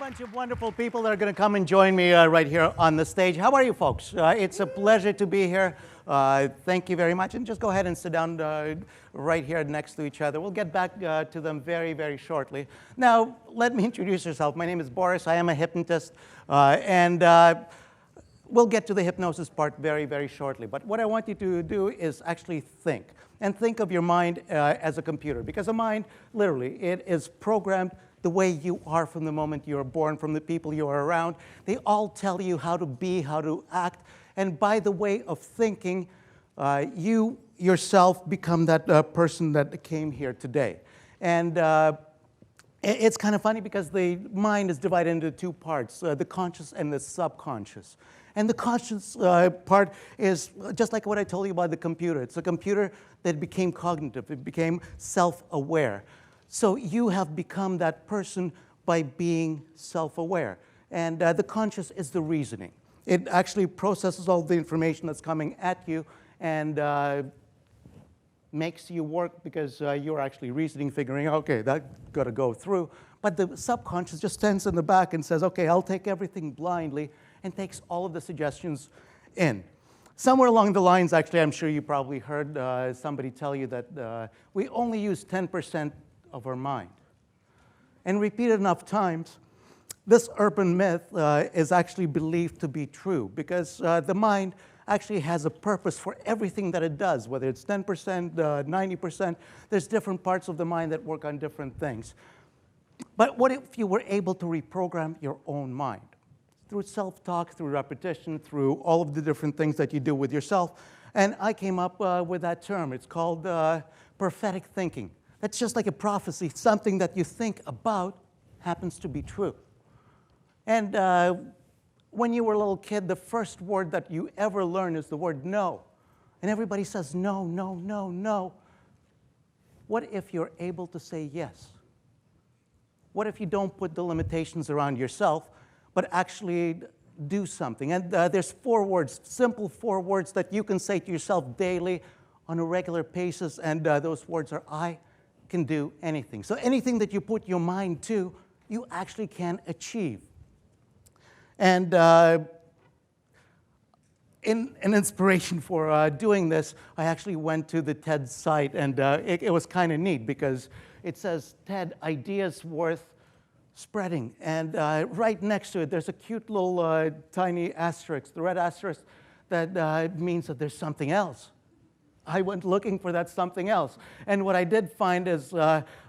bunch of wonderful people that are going to come and join me right here on the stage. How are you folks? It's a pleasure to be here. Thank you very much. And just go ahead and sit down right here next to each other. We'll get back to them very, very shortly. Now, let me introduce yourself. My name is Boris. I am a hypnotist. We'll get to the hypnosis part very, very shortly. But what I want you to do is actually think. And think of your mind as a computer. Because a mind, literally, it is programmed the way you are from the moment you are born, from the people you are around. They all tell you how to be, how to act. And by the way of thinking, you yourself become that person that came here today. And it's kind of funny because the mind is divided into two parts, the conscious and the subconscious. And the conscious part is just like what I told you about the computer. It's a computer that became cognitive. It became self-aware. So you have become that person by being self-aware. And the conscious is the reasoning. It actually processes all the information that's coming at you and makes you work because you're actually reasoning, figuring, okay, that's got to go through. But the subconscious just stands in the back and says, okay, I'll take everything blindly, and takes all of the suggestions in. Somewhere along the lines, actually, I'm sure you probably heard somebody tell you that we only use 10% of our mind. And repeated enough times, this urban myth is actually believed to be true because the mind actually has a purpose for everything that it does, whether it's 10%, 90%. There's different parts of the mind that work on different things. But what if you were able to reprogram your own mind? Through self-talk, through repetition, through all of the different things that you do with yourself. And I came up with that term. It's called prophetic thinking. That's just like a prophecy. Something that you think about happens to be true. And when you were a little kid, the first word that you ever learn is the word no. And everybody says no, no, no, no. What if you're able to say yes? What if you don't put the limitations around yourself, but actually do something? And there's 4 words, simple 4 words that you can say to yourself daily on a regular basis, and those words are, I can do anything. So anything that you put your mind to, you actually can achieve. And in an inspiration for doing this, I actually went to the TED site, and it was kind of neat because it says, TED, ideas worth spreading. And right next to it, there's a cute little tiny asterisk, the red asterisk, that means that there's something else. I went looking for that something else. And what I did find is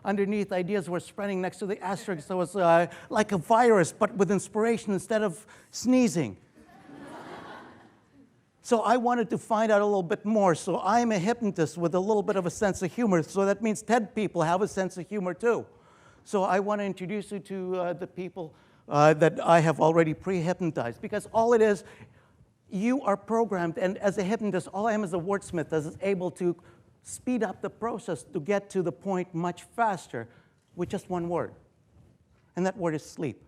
underneath ideas were spreading next to the asterisk, there was like a virus, but with inspiration instead of sneezing. So I wanted to find out a little bit more. So I'm a hypnotist with a little bit of a sense of humor. So that means TED people have a sense of humor too. So I want to introduce you to the people that I have already pre-hypnotized. Because all it is, you are programmed. And as a hypnotist, all I am is a wordsmith that is able to speed up the process to get to the point much faster with just one word. And that word is sleep.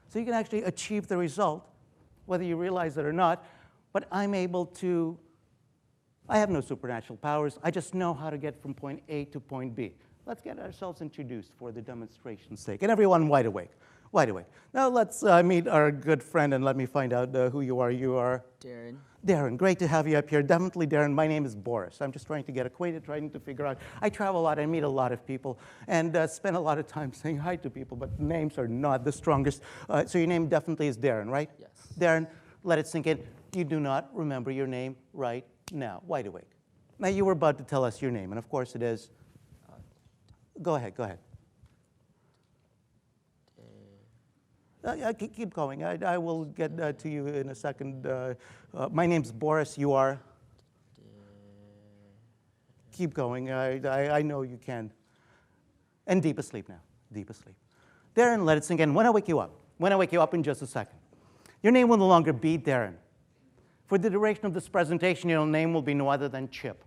So you can actually achieve the result, whether you realize it or not. But I'm able to, I have no supernatural powers. I just know how to get from point A to point B. Let's get ourselves introduced for the demonstration's sake. And everyone wide awake. Wide awake. Now let's meet our good friend and let me find out who you are. You are? Darren. Darren, great to have you up here. Definitely, Darren, my name is Boris. I'm just trying to get acquainted, trying to figure out. I travel a lot, I meet a lot of people, and spend a lot of time saying hi to people, but names are not the strongest. So your name definitely is Darren, right? Yes. Darren, let it sink in. You do not remember your name right now. Wide awake. Now you were about to tell us your name, and of course it is. Go ahead, go ahead. Keep going. I will get to you in a second. My name's Boris. You are? Keep going. I know you can. And deep asleep now. Deep asleep. Darren, let it sink in. When I wake you up. When I wake you up in just a second. Your name will no longer be Darren. For the duration of this presentation, your name will be no other than Chip.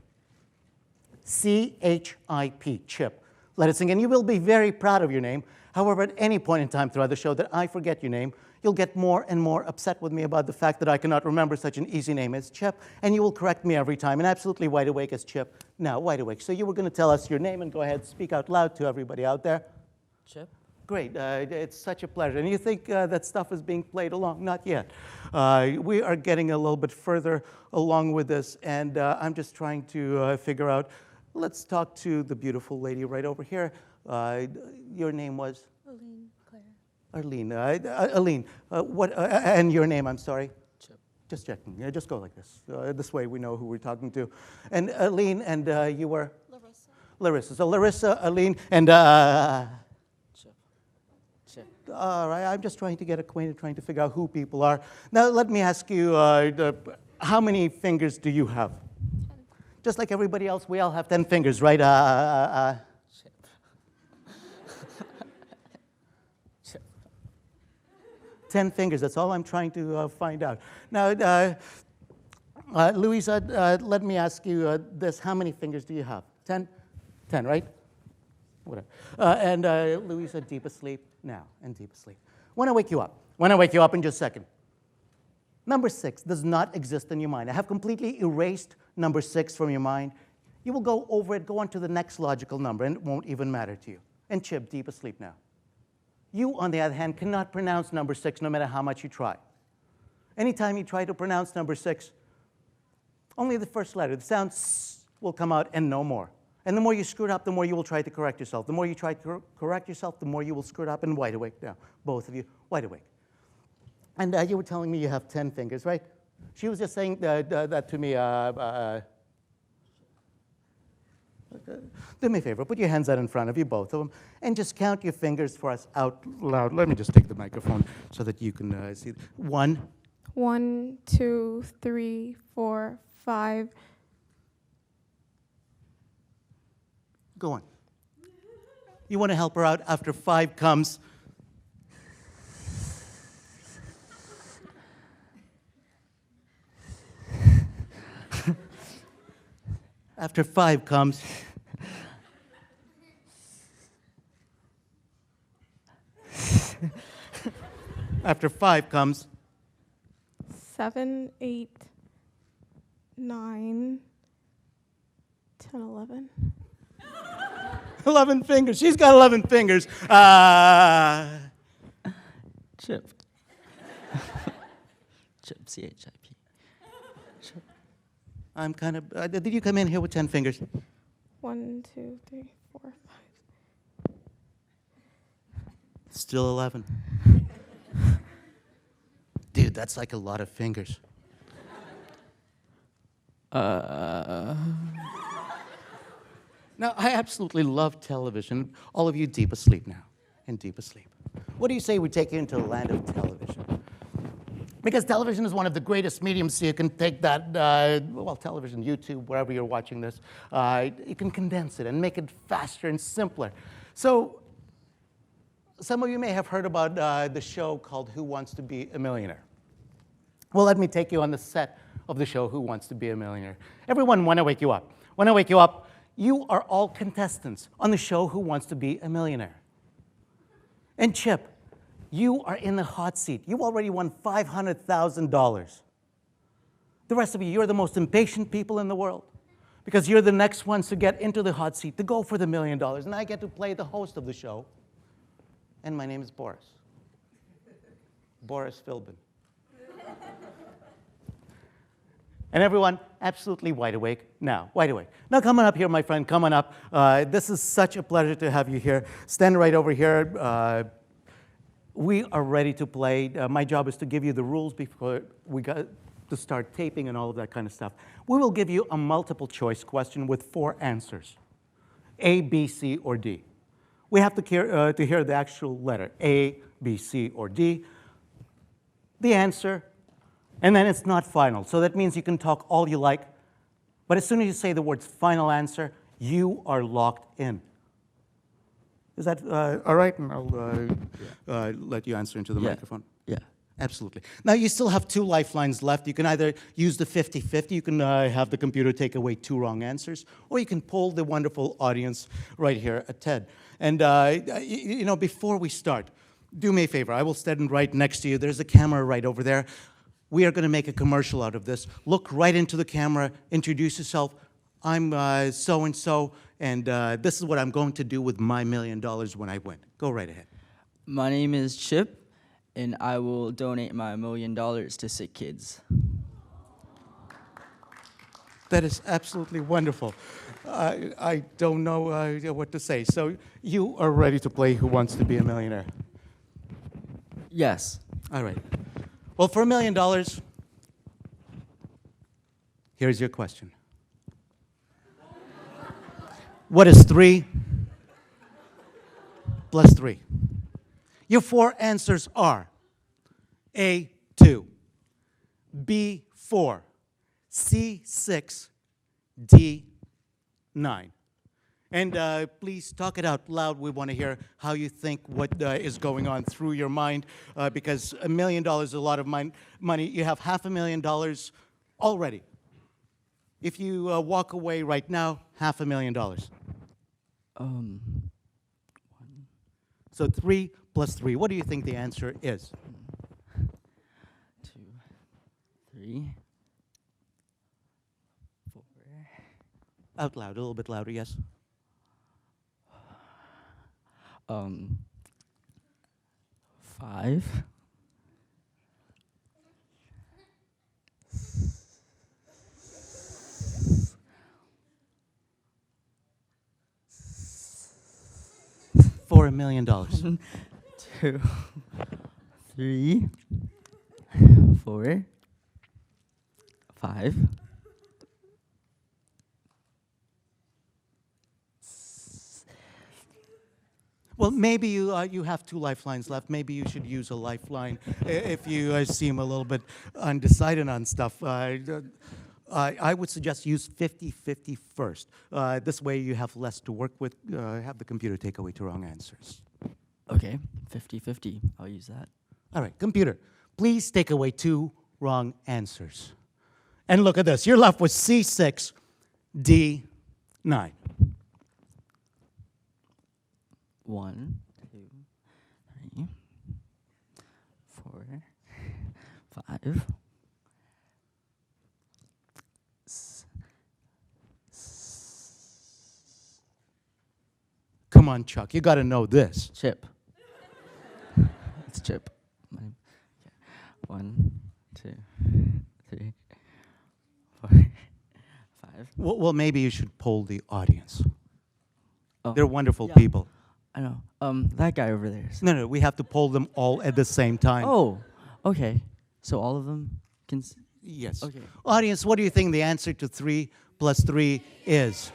C-H-I-P, Chip. Let it sink in. You will be very proud of your name. However, at any point in time throughout the show that I forget your name, you'll get more and more upset with me about the fact that I cannot remember such an easy name as Chip, and you will correct me every time, and absolutely wide awake as Chip. Now, wide awake. So you were going to tell us your name, and go ahead, speak out loud to everybody out there. Chip. Great. It's such a pleasure. And you think that stuff is being played along? Not yet. We are getting a little bit further along with this, and I'm just trying to figure out. Let's talk to the beautiful lady right over here. Your name was? Aline Claire. Arlene. Aline, and your name, I'm sorry? Chip. Just checking. Yeah, just go like this. This way we know who we're talking to. And Aline, and you were? Larissa. Larissa. So Larissa, Aline, and Chip. all right, I'm just trying to get acquainted, trying to figure out who people are. Now, let me ask you, how many fingers do you have? 10. Just like everybody else, we all have 10 fingers, right? Chip. Chip. 10 fingers, that's all I'm trying to find out. Now, Louisa, let me ask you this. How many fingers do you have? 10? 10, right? Whatever. And Louisa, deep asleep now, and deep asleep. When I wake you up in just a second. Number 6 does not exist in your mind. I have completely erased number 6 from your mind. You will go over it, go on to the next logical number, and it won't even matter to you. And Chip, deep asleep now. You, on the other hand, cannot pronounce number 6 no matter how much you try. Anytime you try to pronounce number 6, only the first letter, the sound S, will come out and no more. And the more you screw it up, the more you will try to correct yourself. The more you try to correct yourself, the more you will screw it up, and wide awake now. Both of you, wide awake. And you were telling me you have 10 fingers, right? She was just saying that to me. Do me a favor, put your hands out in front of you, both of them, and just count your fingers for us out loud. Let me just take the microphone so that you can see. 1. 1, 2, 3, 4, 5. Go on. You want to help her out? After 5 comes. After 5 comes. After 5 comes. 7, 8, 9, 10, 11. 11 fingers. She's got 11 fingers. Chip. Chip, C-H-I-P. Chip. I'm kind of. Did you come in here with 10 fingers? 1, 2, 3, 4, 5. Still 11. Dude, that's like a lot of fingers. Now, I absolutely love television. All of you deep asleep now, and deep asleep. What do you say we take you into the land of television? Because television is one of the greatest mediums, so you can take that, well, television, YouTube, wherever you're watching this, you can condense it and make it faster and simpler. So, some of you may have heard about the show called Who Wants to Be a Millionaire? Well, let me take you on the set of the show Who Wants to Be a Millionaire. Everyone, when I wake you up, you are all contestants on the show Who Wants to Be a Millionaire. And Chip, you are in the hot seat. You already won $500,000. The rest of you, you're the most impatient people in the world because you're the next ones to get into the hot seat, to go for the $1 million. And I get to play the host of the show. And my name is Boris. Boris Philbin. And everyone, absolutely wide awake now, wide awake. Now come on up here, my friend, come on up. This is such a pleasure to have you here. Stand right over here. We are ready to play. My job is to give you the rules before we got to start taping and all of that kind of stuff. We will give you a multiple choice question with 4 answers, A, B, C, or D. We have to hear the actual letter, A, B, C, or D, the answer, and then it's not final. So that means you can talk all you like, but as soon as you say the words final answer, you are locked in. Is that all right? And I'll let you answer into the microphone. Yeah. Absolutely. Now, you still have 2 lifelines left. You can either use the 50-50, you can have the computer take away 2 wrong answers, or you can poll the wonderful audience right here at TED. And, you know, before we start, do me a favor. I will stand right next to you. There's a camera right over there. We are going to make a commercial out of this. Look right into the camera, introduce yourself. I'm so-and-so, and this is what I'm going to do with my $1 million when I win. Go right ahead. My name is Chip, and I will donate my $1 million to sick kids. That is absolutely wonderful. I don't know what to say. So you are ready to play Who Wants to Be a Millionaire? Yes. All right. Well, for $1 million, here's your question. What is 3 plus 3? Your 4 answers are A, 2, B, 4, C, 6, D, 9. And please talk it out loud. We want to hear how you think what is going on through your mind, because $1 million is a lot of money. You have $500,000 already. If you walk away right now, $500,000. So 3 plus 3. What do you think the answer is? 2, 3, 4. Out loud, a little bit louder, yes. 5. 4 $1 million. 2, 3, 4, 5. Well, maybe you have 2 lifelines left. Maybe you should use a lifeline if you seem a little bit undecided on stuff. I would suggest use 50-50 first. This way you have less to work with. Have the computer take away 2 wrong answers. Okay, 50-50. I'll use that. All right, computer, please take away 2 wrong answers. And look at this. You're left with C6, D9. 1, 2, 3, 4, 5. Come on, Chuck, you got to know this. Chip. It's Chip. 1, 2, 3, 4, 5. Well, maybe you should poll the audience. Oh, They're wonderful yeah. people. I know. That guy over there. No, we have to poll them all at the same time. Oh, okay. So all of them can. Yes. Okay. Audience, what do you think the answer to 3 plus 3 is?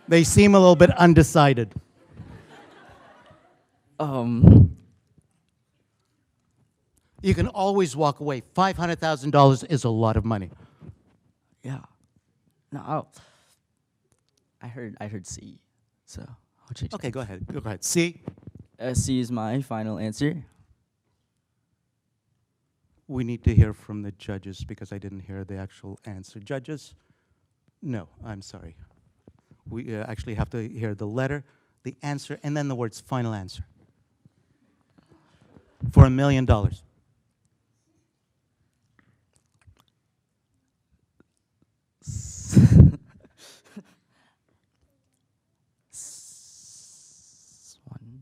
They seem a little bit undecided. You can always walk away. $500,000 is a lot of money. Yeah. No. I heard C. So I'll change. Okay, go ahead. Go ahead. C. C is my final answer. We need to hear from the judges because I didn't hear the actual answer. Judges? No, I'm sorry. We actually have to hear the letter, the answer, and then the words final answer. For $1 million. One,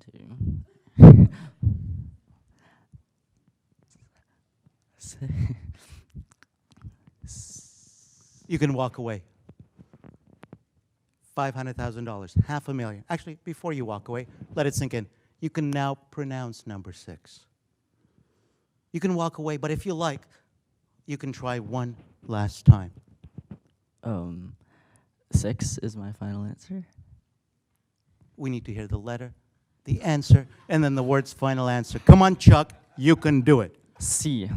two. You can walk away. $500,000, $500,000. Actually, before you walk away, let it sink in. You can now pronounce number 6. You can walk away, but if you like, you can try one last time. 6 is my final answer. We need to hear the letter, the answer, and then the words final answer. Come on, Chuck, you can do it. C.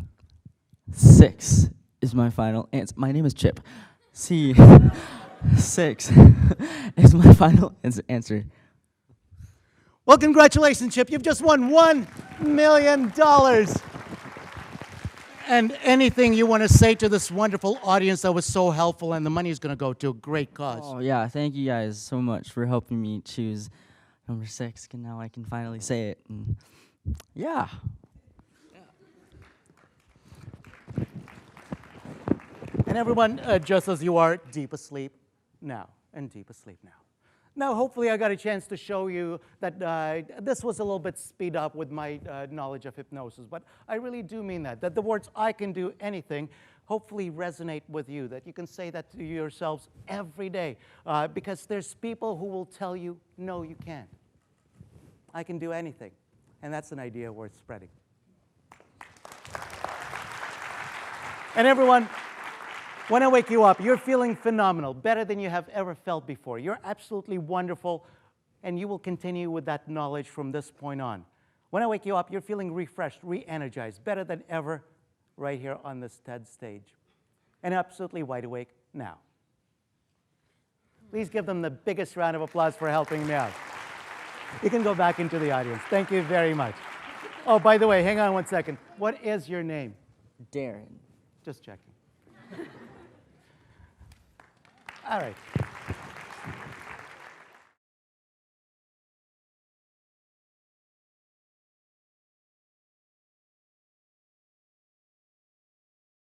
6 is my final answer. My name is Chip. C. 6 is my final answer. Well, congratulations, Chip. You've just won $1 million. And anything you want to say to this wonderful audience that was so helpful, and the money is going to go to a great cause. Oh, yeah. Thank you guys so much for helping me choose number 6. And now I can finally say it. And yeah. And everyone, just as you are, deep asleep now, and deep asleep now. Now, hopefully, I got a chance to show you that this was a little bit speed up with my knowledge of hypnosis, but I really do mean that the words "I can do anything" hopefully resonate with you, that you can say that to yourselves every day, because there's people who will tell you, no, you can't. I can do anything, and that's an idea worth spreading. And everyone, when I wake you up, you're feeling phenomenal, better than you have ever felt before. You're absolutely wonderful, and you will continue with that knowledge from this point on. When I wake you up, you're feeling refreshed, re-energized, better than ever right here on this TED stage, and absolutely wide awake now. Please give them the biggest round of applause for helping me out. You can go back into the audience. Thank you very much. Oh, by the way, hang on one second. What is your name? Darren. Just checking. All right.